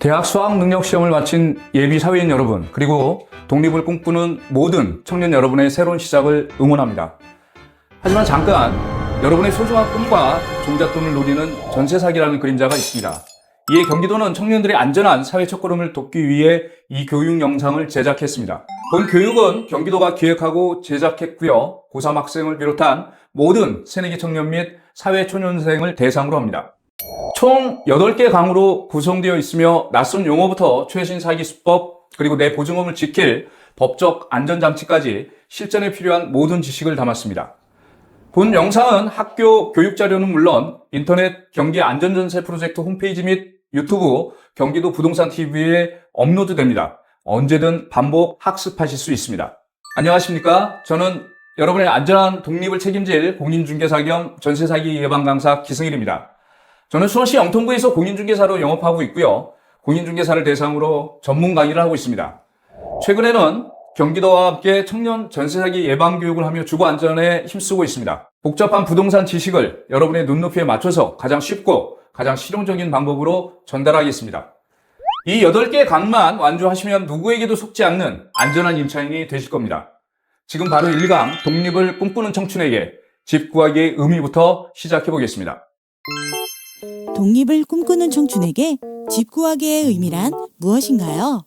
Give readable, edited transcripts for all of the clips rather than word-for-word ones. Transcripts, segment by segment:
대학 수학능력시험을 마친 예비 사회인 여러분, 그리고 독립을 꿈꾸는 모든 청년 여러분의 새로운 시작을 응원합니다. 하지만 잠깐, 여러분의 소중한 꿈과 종잣돈을 노리는 전세 사기라는 그림자가 있습니다. 이에 경기도는 청년들의 안전한 사회 첫걸음을 돕기 위해 이 교육 영상을 제작했습니다. 본 교육은 경기도가 기획하고 제작했고요. 고3 학생을 비롯한 모든 새내기 청년 및 사회 초년생을 대상으로 합니다. 총 8개 강으로 구성되어 있으며 낯선 용어부터 최신 사기 수법, 그리고 내 보증금을 지킬 법적 안전장치까지 실전에 필요한 모든 지식을 담았습니다. 본 영상은 학교 교육자료는 물론 인터넷 경기 안전전세 프로젝트 홈페이지 및 유튜브 경기도 부동산 TV에 업로드됩니다. 언제든 반복 학습하실 수 있습니다. 안녕하십니까? 저는 여러분의 안전한 독립을 책임질 공인중개사 겸 전세사기 예방 강사 기승일입니다. 저는 수원시 영통구에서 공인중개사로 영업하고 있고요. 공인중개사를 대상으로 전문 강의를 하고 있습니다. 최근에는 경기도와 함께 청년 전세사기 예방 교육을 하며 주거 안전에 힘쓰고 있습니다. 복잡한 부동산 지식을 여러분의 눈높이에 맞춰서 가장 쉽고 가장 실용적인 방법으로 전달하겠습니다. 이 8개 강만 완주하시면 누구에게도 속지 않는 안전한 임차인이 되실 겁니다. 지금 바로 1강 독립을 꿈꾸는 청춘에게 집 구하기의 의미부터 시작해 보겠습니다. 독립을 꿈꾸는 청춘에게 집 구하기의 의미란 무엇인가요?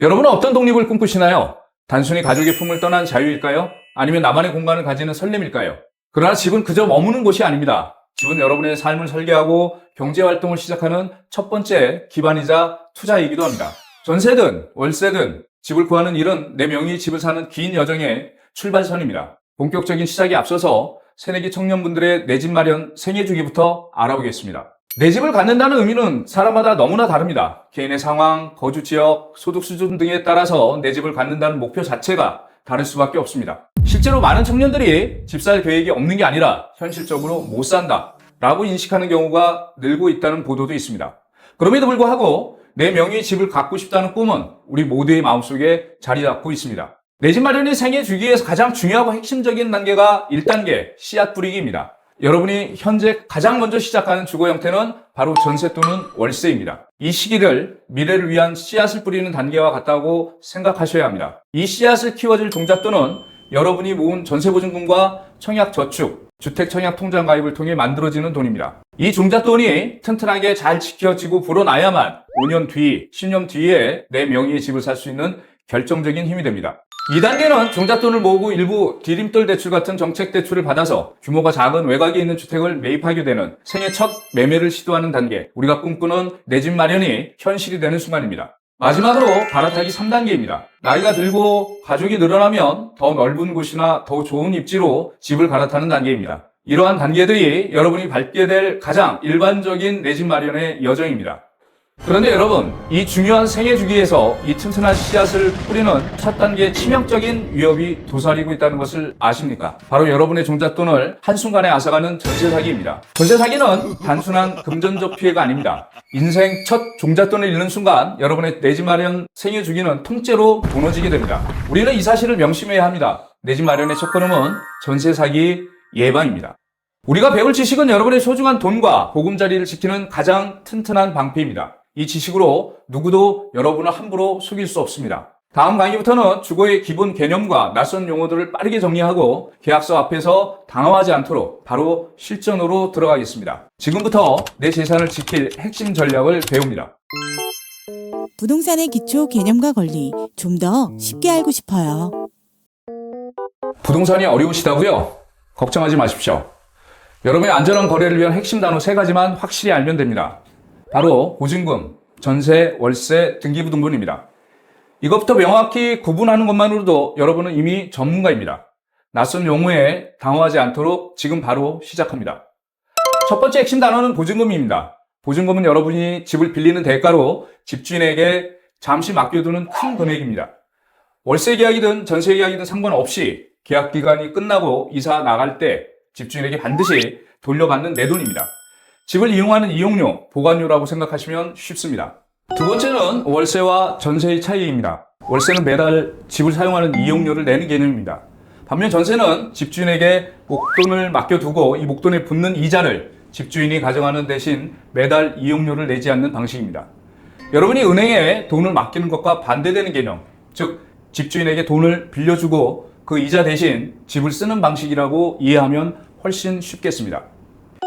여러분은 어떤 독립을 꿈꾸시나요? 단순히 가족의 품을 떠난 자유일까요? 아니면 나만의 공간을 가지는 설렘일까요? 그러나 집은 그저 머무는 곳이 아닙니다. 집은 여러분의 삶을 설계하고 경제활동을 시작하는 첫 번째 기반이자 투자이기도 합니다. 전세든 월세든 집을 구하는 일은 내 명의 집을 사는 긴 여정의 출발선입니다. 본격적인 시작에 앞서서 새내기 청년분들의 내 집 마련 생애주기부터 알아보겠습니다. 내 집을 갖는다는 의미는 사람마다 너무나 다릅니다. 개인의 상황, 거주 지역, 소득 수준 등에 따라서 내 집을 갖는다는 목표 자체가 다를 수밖에 없습니다. 실제로 많은 청년들이 집 살 계획이 없는 게 아니라 현실적으로 못 산다 라고 인식하는 경우가 늘고 있다는 보도도 있습니다. 그럼에도 불구하고 내 명의의 집을 갖고 싶다는 꿈은 우리 모두의 마음속에 자리 잡고 있습니다. 내 집 마련이 생애 주기에서 가장 중요하고 핵심적인 단계가 1단계 씨앗 뿌리기입니다. 여러분이 현재 가장 먼저 시작하는 주거 형태는 바로 전세 또는 월세입니다. 이 시기를 미래를 위한 씨앗을 뿌리는 단계와 같다고 생각하셔야 합니다. 이 씨앗을 키워줄 종잣돈은 여러분이 모은 전세보증금과 청약저축, 주택청약통장 가입을 통해 만들어지는 돈입니다. 이 종잣돈이 튼튼하게 잘 지켜지고 불어나야만 5년 뒤, 10년 뒤에 내 명의의 집을 살 수 있는 결정적인 힘이 됩니다. 2단계는 종잣돈을 모으고 일부 디딤돌 대출 같은 정책 대출을 받아서 규모가 작은 외곽에 있는 주택을 매입하게 되는 생애 첫 매매를 시도하는 단계, 우리가 꿈꾸는 내 집 마련이 현실이 되는 순간입니다. 마지막으로 갈아타기 3단계입니다. 나이가 들고 가족이 늘어나면 더 넓은 곳이나 더 좋은 입지로 집을 갈아타는 단계입니다. 이러한 단계들이 여러분이 밟게 될 가장 일반적인 내 집 마련의 여정입니다. 그런데 여러분, 이 중요한 생애 주기에서 이 튼튼한 씨앗을 뿌리는 첫 단계의 치명적인 위협이 도사리고 있다는 것을 아십니까? 바로 여러분의 종잣돈을 한순간에 앗아가는 전세 사기입니다. 전세 사기는 단순한 금전적 피해가 아닙니다. 인생 첫 종잣돈을 잃는 순간 여러분의 내 집 마련 생애 주기는 통째로 무너지게 됩니다. 우리는 이 사실을 명심해야 합니다. 내 집 마련의 첫걸음은 전세 사기 예방입니다. 우리가 배울 지식은 여러분의 소중한 돈과 보금자리를 지키는 가장 튼튼한 방패입니다. 이 지식으로 누구도 여러분을 함부로 속일 수 없습니다. 다음 강의부터는 주거의 기본 개념과 낯선 용어들을 빠르게 정리하고 계약서 앞에서 당황하지 않도록 바로 실전으로 들어가겠습니다. 지금부터 내 재산을 지킬 핵심 전략을 배웁니다. 부동산의 기초 개념과 권리 좀 더 쉽게 알고 싶어요. 부동산이 어려우시다고요? 걱정하지 마십시오. 여러분의 안전한 거래를 위한 핵심 단어 3가지만 확실히 알면 됩니다. 바로 보증금, 전세, 월세, 등기부등본입니다. 이것부터 명확히 구분하는 것만으로도 여러분은 이미 전문가입니다. 낯선 용어에 당황하지 않도록 지금 바로 시작합니다. 첫 번째 핵심 단어는 보증금입니다. 보증금은 여러분이 집을 빌리는 대가로 집주인에게 잠시 맡겨두는 큰 금액입니다. 월세 계약이든 전세 계약이든 상관없이 계약 기간이 끝나고 이사 나갈 때 집주인에게 반드시 돌려받는 내 돈입니다. 집을 이용하는 이용료, 보관료라고 생각하시면 쉽습니다. 두 번째는 월세와 전세의 차이입니다. 월세는 매달 집을 사용하는 이용료를 내는 개념입니다. 반면 전세는 집주인에게 목돈을 맡겨두고 이 목돈에 붙는 이자를 집주인이 가져가는 대신 매달 이용료를 내지 않는 방식입니다. 여러분이 은행에 돈을 맡기는 것과 반대되는 개념, 즉 집주인에게 돈을 빌려주고 그 이자 대신 집을 쓰는 방식이라고 이해하면 훨씬 쉽겠습니다.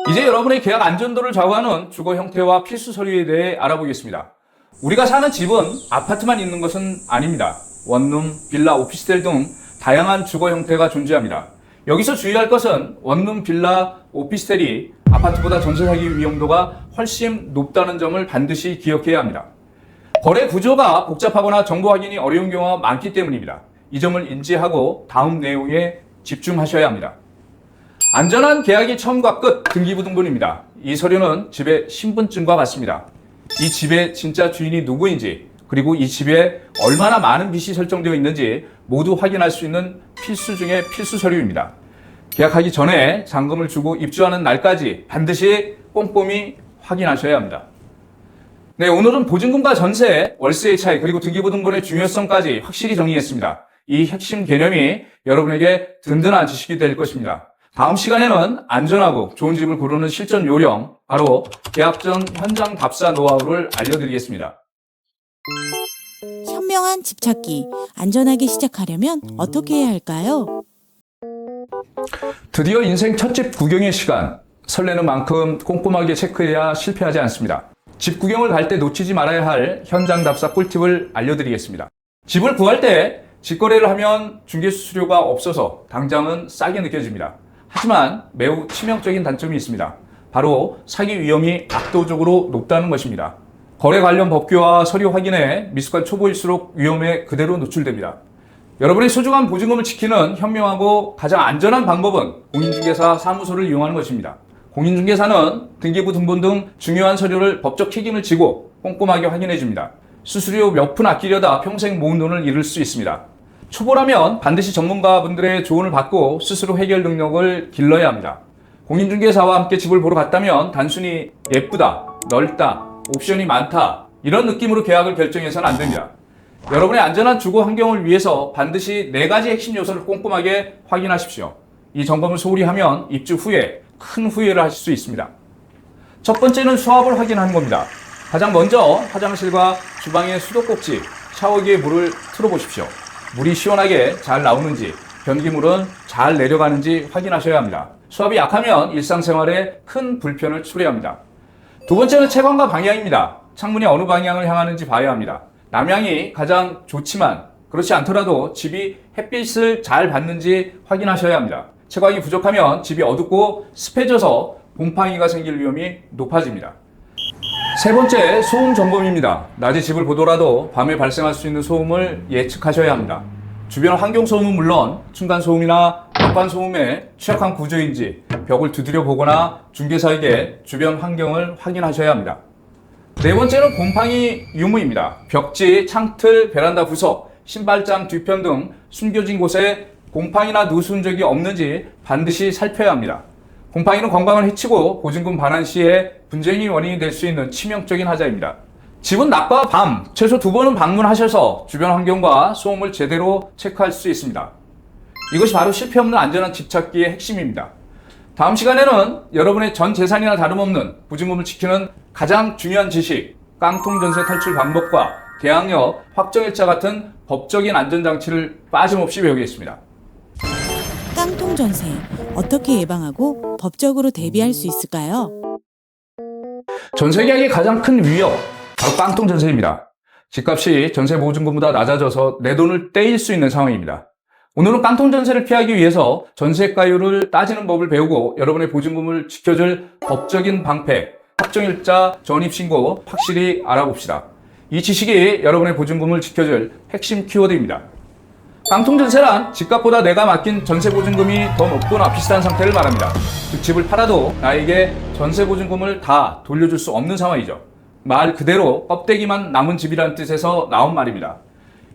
이제 여러분의 계약 안전도를 좌우하는 주거 형태와 필수 서류에 대해 알아보겠습니다. 우리가 사는 집은 아파트만 있는 것은 아닙니다. 원룸, 빌라, 오피스텔 등 다양한 주거 형태가 존재합니다. 여기서 주의할 것은 원룸, 빌라, 오피스텔이 아파트보다 전세 사기 위험도가 훨씬 높다는 점을 반드시 기억해야 합니다. 거래 구조가 복잡하거나 정보 확인이 어려운 경우가 많기 때문입니다. 이 점을 인지하고 다음 내용에 집중하셔야 합니다. 안전한 계약의 처음과 끝, 등기부등본입니다. 이 서류는 집의 신분증과 같습니다. 이 집의 진짜 주인이 누구인지, 그리고 이 집에 얼마나 많은 빚이 설정되어 있는지 모두 확인할 수 있는 필수 중의 필수 서류입니다. 계약하기 전에 잔금을 주고 입주하는 날까지 반드시 꼼꼼히 확인하셔야 합니다. 네, 오늘은 보증금과 전세, 월세의 차이, 그리고 등기부등본의 중요성까지 확실히 정리했습니다. 이 핵심 개념이 여러분에게 든든한 지식이 될 것입니다. 다음 시간에는 안전하고 좋은 집을 고르는 실전 요령, 바로 계약 전 현장 답사 노하우를 알려드리겠습니다. 현명한 집 찾기, 안전하게 시작하려면 어떻게 해야 할까요? 드디어 인생 첫 집 구경의 시간. 설레는 만큼 꼼꼼하게 체크해야 실패하지 않습니다. 집 구경을 갈 때 놓치지 말아야 할 현장 답사 꿀팁을 알려드리겠습니다. 집을 구할 때 직거래를 하면 중개수수료가 없어서 당장은 싸게 느껴집니다. 하지만 매우 치명적인 단점이 있습니다. 바로 사기 위험이 압도적으로 높다는 것입니다. 거래 관련 법규와 서류 확인에 미숙한 초보일수록 위험에 그대로 노출됩니다. 여러분의 소중한 보증금을 지키는 현명하고 가장 안전한 방법은 공인중개사 사무소를 이용하는 것입니다. 공인중개사는 등기부 등본 등 중요한 서류를 법적 책임을 지고 꼼꼼하게 확인해 줍니다. 수수료 몇 푼 아끼려다 평생 모은 돈을 잃을 수 있습니다. 초보라면 반드시 전문가분들의 조언을 받고 스스로 해결 능력을 길러야 합니다. 공인중개사와 함께 집을 보러 갔다면 단순히 예쁘다, 넓다, 옵션이 많다 이런 느낌으로 계약을 결정해서는 안 됩니다. 여러분의 안전한 주거 환경을 위해서 반드시 4가지 핵심 요소를 꼼꼼하게 확인하십시오. 이 점검을 소홀히 하면 입주 후에 큰 후회를 하실 수 있습니다. 첫 번째는 수압을 확인하는 겁니다. 가장 먼저 화장실과 주방의 수도꼭지, 샤워기에 물을 틀어보십시오. 물이 시원하게 잘 나오는지, 변기물은 잘 내려가는지 확인하셔야 합니다. 수압이 약하면 일상생활에 큰 불편을 초래합니다. 두 번째는 채광과 방향입니다. 창문이 어느 방향을 향하는지 봐야 합니다. 남향이 가장 좋지만 그렇지 않더라도 집이 햇빛을 잘 받는지 확인하셔야 합니다. 채광이 부족하면 집이 어둡고 습해져서 곰팡이가 생길 위험이 높아집니다. 세 번째, 소음 점검입니다. 낮에 집을 보더라도 밤에 발생할 수 있는 소음을 예측하셔야 합니다. 주변 환경 소음은 물론 층간 소음이나 벽관 소음에 취약한 구조인지 벽을 두드려 보거나 중개사에게 주변 환경을 확인하셔야 합니다. 네 번째는 곰팡이 유무입니다. 벽지, 창틀, 베란다 구석, 신발장 뒤편 등 숨겨진 곳에 곰팡이나 누수 흔적이 없는지 반드시 살펴야 합니다. 곰팡이는 건강을 해치고 보증금 반환 시에 분쟁의 원인이 될 수 있는 치명적인 하자입니다. 집은 낮과 밤 최소 2번은 방문하셔서 주변 환경과 소음을 제대로 체크할 수 있습니다. 이것이 바로 실패 없는 안전한 집 찾기의 핵심입니다. 다음 시간에는 여러분의 전 재산이나 다름없는 보증금을 지키는 가장 중요한 지식, 깡통 전세 탈출 방법과 계약력, 확정일자 같은 법적인 안전장치를 빠짐없이 배우겠습니다. 깡통 전세, 어떻게 예방하고 법적으로 대비할 수 있을까요? 전세 계약의 가장 큰 위협, 바로 깡통 전세입니다. 집값이 전세 보증금보다 낮아져서 내 돈을 떼일 수 있는 상황입니다. 오늘은 깡통 전세를 피하기 위해서 전세가율을 따지는 법을 배우고 여러분의 보증금을 지켜줄 법적인 방패, 확정일자, 전입신고 확실히 알아봅시다. 이 지식이 여러분의 보증금을 지켜줄 핵심 키워드입니다. 깡통 전세란 집값보다 내가 맡긴 전세 보증금이 더 높거나 비슷한 상태를 말합니다. 즉 집을 팔아도 나에게 전세 보증금을 다 돌려줄 수 없는 상황이죠. 말 그대로 껍데기만 남은 집이란 뜻에서 나온 말입니다.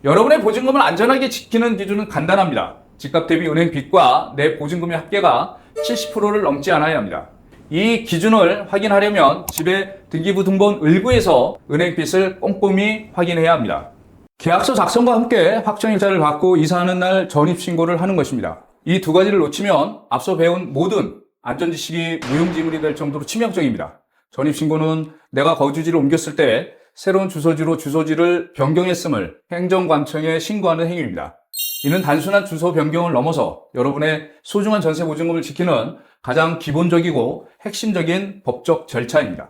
여러분의 보증금을 안전하게 지키는 기준은 간단합니다. 집값 대비 은행 빚과 내 보증금의 합계가 70%를 넘지 않아야 합니다. 이 기준을 확인하려면 집의 등기부 등본 을구에서 은행 빚을 꼼꼼히 확인해야 합니다. 계약서 작성과 함께 확정일자를 받고 이사하는 날 전입신고를 하는 것입니다. 이 2가지를 놓치면 앞서 배운 모든 안전지식이 무용지물이 될 정도로 치명적입니다. 전입신고는 내가 거주지를 옮겼을 때 새로운 주소지로 주소지를 변경했음을 행정관청에 신고하는 행위입니다. 이는 단순한 주소 변경을 넘어서 여러분의 소중한 전세보증금을 지키는 가장 기본적이고 핵심적인 법적 절차입니다.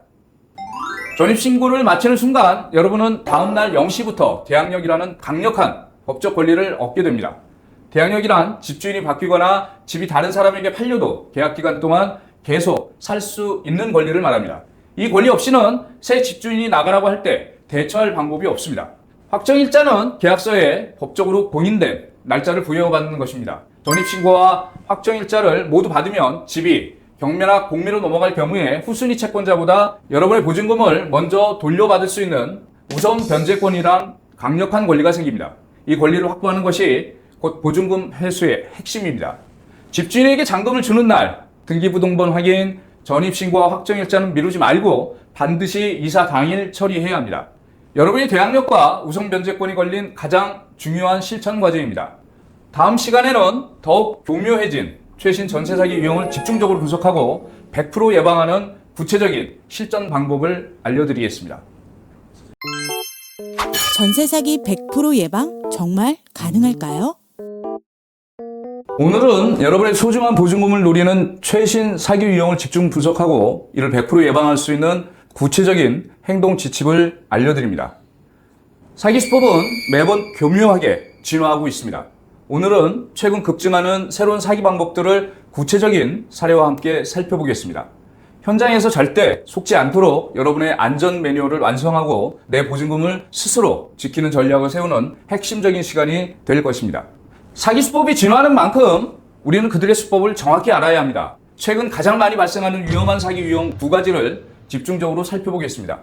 전입신고를 마치는 순간 여러분은 다음날 0시부터 대항력이라는 강력한 법적 권리를 얻게 됩니다. 대항력이란 집주인이 바뀌거나 집이 다른 사람에게 팔려도 계약기간 동안 계속 살 수 있는 권리를 말합니다. 이 권리 없이는 새 집주인이 나가라고 할 때 대처할 방법이 없습니다. 확정일자는 계약서에 법적으로 공인된 날짜를 부여받는 것입니다. 전입신고와 확정일자를 모두 받으면 집이 경매나 공매로 넘어갈 경우에 후순위 채권자보다 여러분의 보증금을 먼저 돌려받을 수 있는 우선 변제권이란 강력한 권리가 생깁니다. 이 권리를 확보하는 것이 곧 보증금 회수의 핵심입니다. 집주인에게 잔금을 주는 날 등기부등본 확인, 전입신고와 확정일자는 미루지 말고 반드시 이사 당일 처리해야 합니다. 여러분이 대항력과 우선 변제권이 걸린 가장 중요한 실천 과정입니다. 다음 시간에는 더욱 교묘해진 최신 전세 사기 유형을 집중적으로 분석하고 100% 예방하는 구체적인 실전 방법을 알려드리겠습니다. 전세 사기 100% 예방 정말 가능할까요? 오늘은 여러분의 소중한 보증금을 노리는 최신 사기 유형을 집중 분석하고 이를 100% 예방할 수 있는 구체적인 행동 지침을 알려드립니다. 사기 수법은 매번 교묘하게 진화하고 있습니다. 오늘은 최근 급증하는 새로운 사기 방법들을 구체적인 사례와 함께 살펴보겠습니다. 현장에서 절대 속지 않도록 여러분의 안전 매뉴얼을 완성하고 내 보증금을 스스로 지키는 전략을 세우는 핵심적인 시간이 될 것입니다. 사기 수법이 진화하는 만큼 우리는 그들의 수법을 정확히 알아야 합니다. 최근 가장 많이 발생하는 위험한 사기 유형 두 가지를 집중적으로 살펴보겠습니다.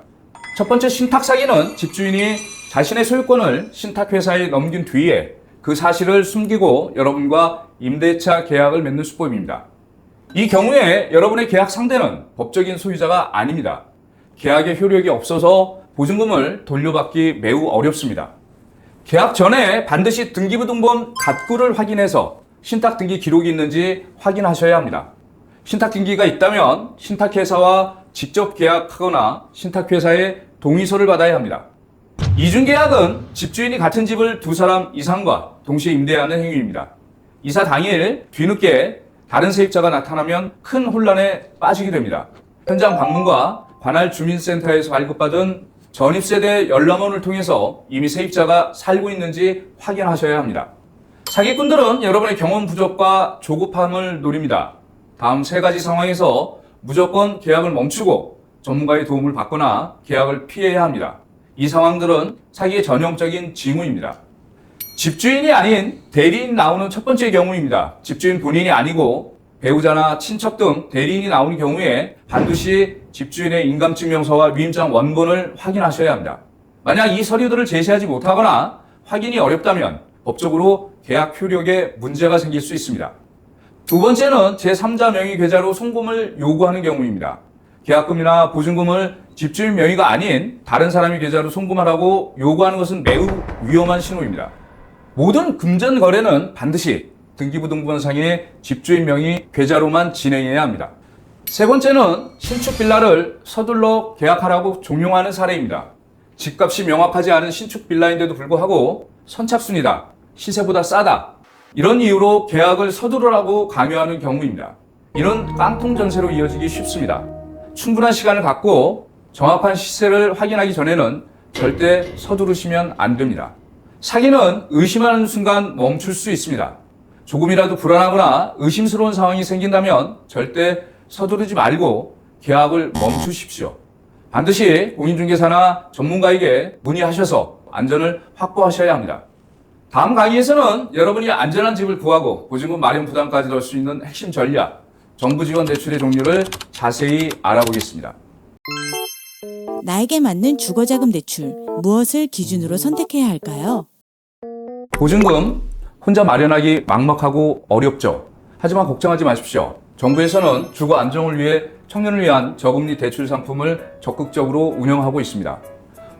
첫 번째 신탁 사기는 집주인이 자신의 소유권을 신탁회사에 넘긴 뒤에 그 사실을 숨기고 여러분과 임대차 계약을 맺는 수법입니다. 이 경우에 여러분의 계약 상대는 법적인 소유자가 아닙니다. 계약의 효력이 없어서 보증금을 돌려받기 매우 어렵습니다. 계약 전에 반드시 등기부등본 갑구를 확인해서 신탁 등기 기록이 있는지 확인하셔야 합니다. 신탁 등기가 있다면 신탁회사와 직접 계약하거나 신탁회사의 동의서를 받아야 합니다. 이중계약은 집주인이 같은 집을 두 사람 이상과 동시에 임대하는 행위입니다. 이사 당일 뒤늦게 다른 세입자가 나타나면 큰 혼란에 빠지게 됩니다. 현장 방문과 관할 주민센터에서 발급받은 전입세대 열람원을 통해서 이미 세입자가 살고 있는지 확인하셔야 합니다. 사기꾼들은 여러분의 경험 부족과 조급함을 노립니다. 다음 세 가지 상황에서 무조건 계약을 멈추고 전문가의 도움을 받거나 계약을 피해야 합니다. 이 상황들은 사기의 전형적인 징후입니다. 집주인이 아닌 대리인 나오는 첫 번째 경우입니다. 집주인 본인이 아니고 배우자나 친척 등 대리인이 나오는 경우에 반드시 집주인의 인감증명서와 위임장 원본을 확인하셔야 합니다. 만약 이 서류들을 제시하지 못하거나 확인이 어렵다면 법적으로 계약 효력에 문제가 생길 수 있습니다. 두 번째는 제3자 명의 계좌로 송금을 요구하는 경우입니다. 계약금이나 보증금을 집주인 명의가 아닌 다른 사람의 계좌로 송금하라고 요구하는 것은 매우 위험한 신호입니다. 모든 금전 거래는 반드시 등기부등본상의 집주인 명의 계좌로만 진행해야 합니다. 세 번째는 신축 빌라를 서둘러 계약하라고 종용하는 사례입니다. 집값이 명확하지 않은 신축 빌라인데도 불구하고 선착순이다, 시세보다 싸다, 이런 이유로 계약을 서두르라고 강요하는 경우입니다. 이는 깡통 전세로 이어지기 쉽습니다. 충분한 시간을 갖고 정확한 시세를 확인하기 전에는 절대 서두르시면 안 됩니다. 사기는 의심하는 순간 멈출 수 있습니다. 조금이라도 불안하거나 의심스러운 상황이 생긴다면 절대 서두르지 말고 계약을 멈추십시오. 반드시 공인중개사나 전문가에게 문의하셔서 안전을 확보하셔야 합니다. 다음 강의에서는 여러분이 안전한 집을 구하고 보증금 마련 부담까지 덜 수 있는 핵심 전략, 정부 지원 대출의 종류를 자세히 알아보겠습니다. 나에게 맞는 주거자금 대출, 무엇을 기준으로 선택해야 할까요? 보증금 혼자 마련하기 막막하고 어렵죠. 하지만 걱정하지 마십시오. 정부에서는 주거 안정을 위해 청년을 위한 저금리 대출 상품을 적극적으로 운영하고 있습니다.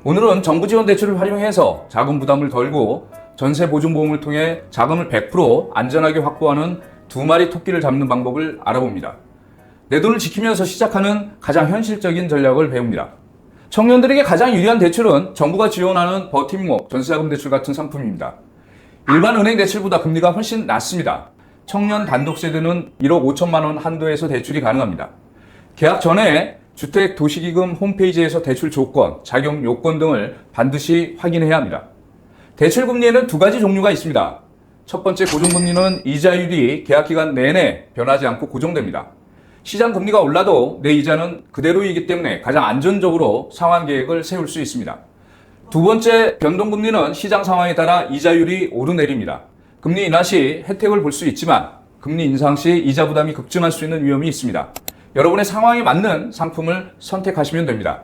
오늘은 정부 지원 대출을 활용해서 자금 부담을 덜고 전세 보증보험을 통해 자금을 100% 안전하게 확보하는 두 마리 토끼를 잡는 방법을 알아봅니다. 내 돈을 지키면서 시작하는 가장 현실적인 전략을 배웁니다. 청년들에게 가장 유리한 대출은 정부가 지원하는 버팀목, 전세자금 대출 같은 상품입니다. 일반 은행 대출보다 금리가 훨씬 낮습니다. 청년 단독 세대는 1억 5천만 원 한도에서 대출이 가능합니다. 계약 전에 주택도시기금 홈페이지에서 대출 조건, 작용 요건 등을 반드시 확인해야 합니다. 대출 금리에는 두 가지 종류가 있습니다. 첫 번째 고정금리는 이자율이 계약기간 내내 변하지 않고 고정됩니다. 시장 금리가 올라도 내 이자는 그대로이기 때문에 가장 안전적으로 상환 계획을 세울 수 있습니다. 두 번째 변동금리는 시장 상황에 따라 이자율이 오르내립니다. 금리 인하 시 혜택을 볼 수 있지만 금리 인상 시 이자 부담이 급증할 수 있는 위험이 있습니다. 여러분의 상황에 맞는 상품을 선택하시면 됩니다.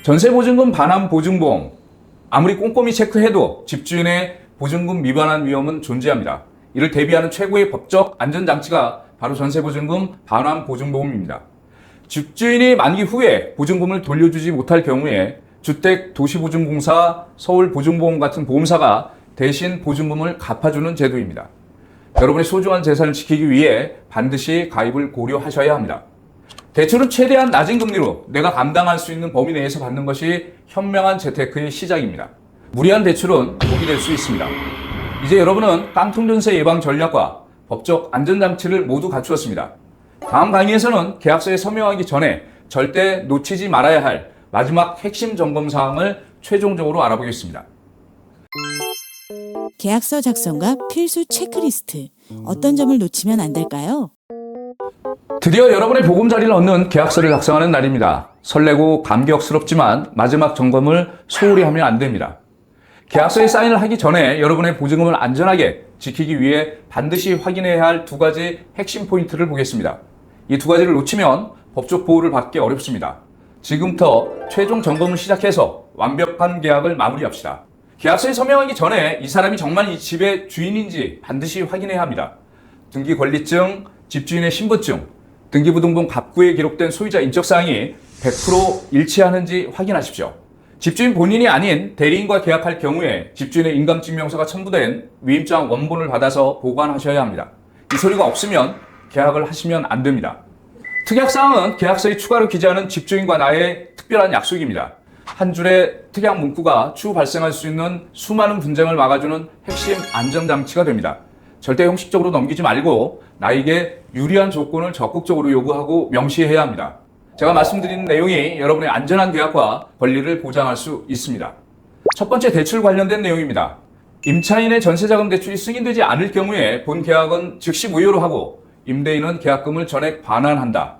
전세보증금 반환 보증보험. 아무리 꼼꼼히 체크해도 집주인의 보증금 미반환 위험은 존재합니다. 이를 대비하는 최고의 법적 안전장치가 바로 전세보증금 반환 보증보험입니다. 집주인이 만기 후에 보증금을 돌려주지 못할 경우에 주택도시보증공사, 서울보증보험 같은 보험사가 대신 보증금을 갚아주는 제도입니다. 여러분의 소중한 재산을 지키기 위해 반드시 가입을 고려하셔야 합니다. 대출은 최대한 낮은 금리로 내가 감당할 수 있는 범위 내에서 받는 것이 현명한 재테크의 시작입니다. 무리한 대출은 독이 될 수 있습니다. 이제 여러분은 깡통전세 예방 전략과 법적 안전장치를 모두 갖추었습니다. 다음 강의에서는 계약서에 서명하기 전에 절대 놓치지 말아야 할 마지막 핵심 점검 사항을 최종적으로 알아보겠습니다. 계약서 작성과 필수 체크리스트. 어떤 점을 놓치면 안 될까요? 드디어 여러분의 보금자리를 얻는 계약서를 작성하는 날입니다. 설레고 감격스럽지만 마지막 점검을 소홀히 하면 안 됩니다. 계약서에 사인을 하기 전에 여러분의 보증금을 안전하게 지키기 위해 반드시 확인해야 할 두 가지 핵심 포인트를 보겠습니다. 이 두 가지를 놓치면 법적 보호를 받기 어렵습니다. 지금부터 최종 점검을 시작해서 완벽한 계약을 마무리합시다. 계약서에 서명하기 전에 이 사람이 정말 이 집의 주인인지 반드시 확인해야 합니다. 등기권리증, 집주인의 신분증, 등기부등본 갑구에 기록된 소유자 인적사항이 100% 일치하는지 확인하십시오. 집주인 본인이 아닌 대리인과 계약할 경우에 집주인의 인감증명서가 첨부된 위임장 원본을 받아서 보관하셔야 합니다. 이 서류가 없으면 계약을 하시면 안 됩니다. 특약사항은 계약서에 추가로 기재하는 집주인과 나의 특별한 약속입니다. 한 줄의 특약 문구가 추후 발생할 수 있는 수많은 분쟁을 막아주는 핵심 안전장치가 됩니다. 절대 형식적으로 넘기지 말고 나에게 유리한 조건을 적극적으로 요구하고 명시해야 합니다. 제가 말씀드리는 내용이 여러분의 안전한 계약과 권리를 보장할 수 있습니다. 첫 번째, 대출 관련된 내용입니다. 임차인의 전세자금 대출이 승인되지 않을 경우에 본 계약은 즉시 무효로 하고 임대인은 계약금을 전액 반환한다.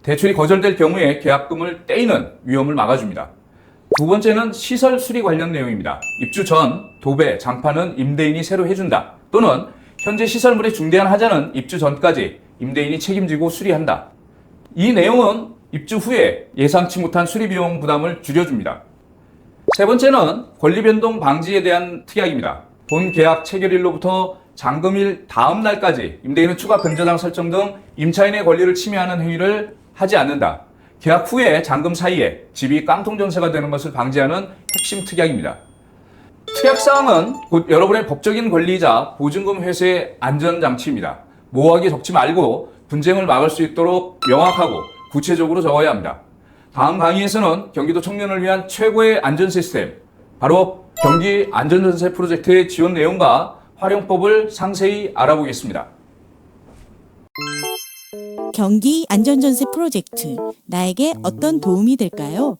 대출이 거절될 경우에 계약금을 떼이는 위험을 막아줍니다. 두 번째는 시설 수리 관련 내용입니다. 입주 전 도배, 장판은 임대인이 새로 해준다. 또는 현재 시설물의 중대한 하자는 입주 전까지 임대인이 책임지고 수리한다. 이 내용은 입주 후에 예상치 못한 수리 비용 부담을 줄여줍니다. 세 번째는 권리 변동 방지에 대한 특약입니다. 본 계약 체결일로부터 잔금일 다음 날까지 임대인은 추가 근저당 설정 등 임차인의 권리를 침해하는 행위를 하지 않는다. 계약 후에 잔금 사이에 집이 깡통전세가 되는 것을 방지하는 핵심 특약입니다. 특약사항은 곧 여러분의 법적인 권리이자 보증금 회수의 안전장치입니다. 모호하게 적지 말고 분쟁을 막을 수 있도록 명확하고 구체적으로 적어야 합니다. 다음 강의에서는 경기도 청년을 위한 최고의 안전 시스템, 바로 경기 안전전세 프로젝트의 지원 내용과 활용법을 상세히 알아보겠습니다. 경기 안전전세 프로젝트. 나에게 어떤 도움이 될까요?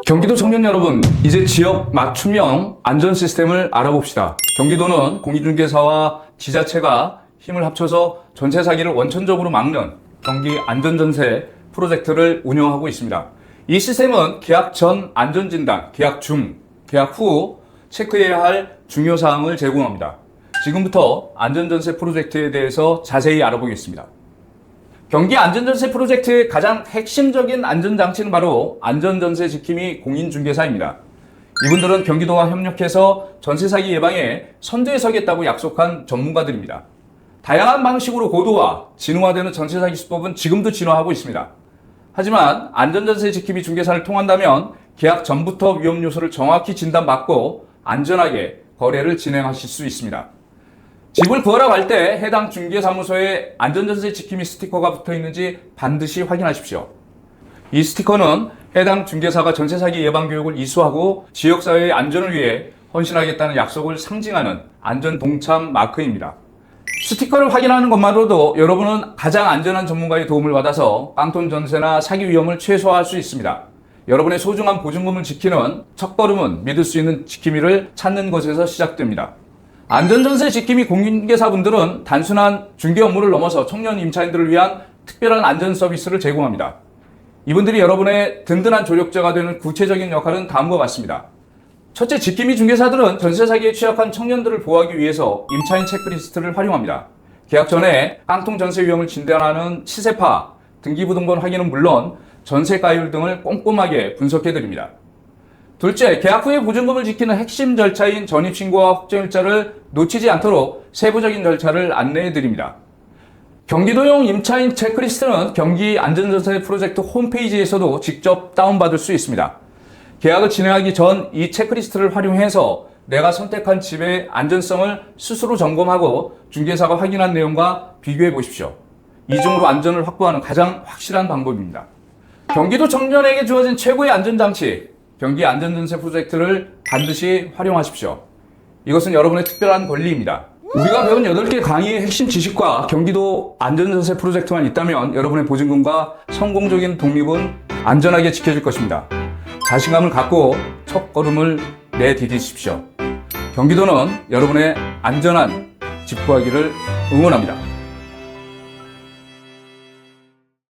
경기도 청년 여러분, 이제 지역 맞춤형 안전 시스템을 알아봅시다. 경기도는 공인중개사와 지자체가 힘을 합쳐서 전세 사기를 원천적으로 막는 경기 안전전세 프로젝트를 운영하고 있습니다. 이 시스템은 계약 전 안전진단, 계약 중, 계약 후 체크해야 할 중요사항을 제공합니다. 지금부터 안전전세 프로젝트에 대해서 자세히 알아보겠습니다. 경기 안전전세 프로젝트의 가장 핵심적인 안전장치는 바로 안전전세 지킴이 공인중개사입니다. 이분들은 경기도와 협력해서 전세 사기 예방에 선두에 서겠다고 약속한 전문가들입니다. 다양한 방식으로 고도화, 진화되는 전세 사기 수법은 지금도 진화하고 있습니다. 하지만 안전전세 지킴이 중개사를 통한다면 계약 전부터 위험 요소를 정확히 진단받고 안전하게 거래를 진행하실 수 있습니다. 집을 구하러 갈 때 해당 중개사무소에 안전전세 지킴이 스티커가 붙어 있는지 반드시 확인하십시오. 이 스티커는 해당 중개사가 전세 사기 예방 교육을 이수하고 지역사회의 안전을 위해 헌신하겠다는 약속을 상징하는 안전 동참 마크입니다. 스티커를 확인하는 것만으로도 여러분은 가장 안전한 전문가의 도움을 받아서 깡통 전세나 사기 위험을 최소화할 수 있습니다. 여러분의 소중한 보증금을 지키는 첫걸음은 믿을 수 있는 지킴이를 찾는 것에서 시작됩니다. 안전전세 지킴이 공인중개사분들은 단순한 중개 업무를 넘어서 청년 임차인들을 위한 특별한 안전 서비스를 제공합니다. 이분들이 여러분의 든든한 조력자가 되는 구체적인 역할은 다음과 같습니다. 첫째, 지킴이 중개사들은 전세 사기에 취약한 청년들을 보호하기 위해서 임차인 체크리스트를 활용합니다. 계약 전에 깡통 전세 위험을 진단하는 시세파, 등기부등본 확인은 물론 전세가율 등을 꼼꼼하게 분석해드립니다. 둘째, 계약 후에 보증금을 지키는 핵심 절차인 전입신고와 확정일자를 놓치지 않도록 세부적인 절차를 안내해드립니다. 경기도용 임차인 체크리스트는 경기 안전전세 프로젝트 홈페이지에서도 직접 다운받을 수 있습니다. 계약을 진행하기 전 이 체크리스트를 활용해서 내가 선택한 집의 안전성을 스스로 점검하고 중개사가 확인한 내용과 비교해 보십시오. 이중으로 안전을 확보하는 가장 확실한 방법입니다. 경기도 청년에게 주어진 최고의 안전장치, 경기 안전전세 프로젝트를 반드시 활용하십시오. 이것은 여러분의 특별한 권리입니다. 우리가 배운 8개 강의의 핵심 지식과 경기도 안전전세 프로젝트만 있다면 여러분의 보증금과 성공적인 독립은 안전하게 지켜질 것입니다. 자신감을 갖고 첫 걸음을 내디디십시오. 경기도는 여러분의 안전한 집 구하기를 응원합니다.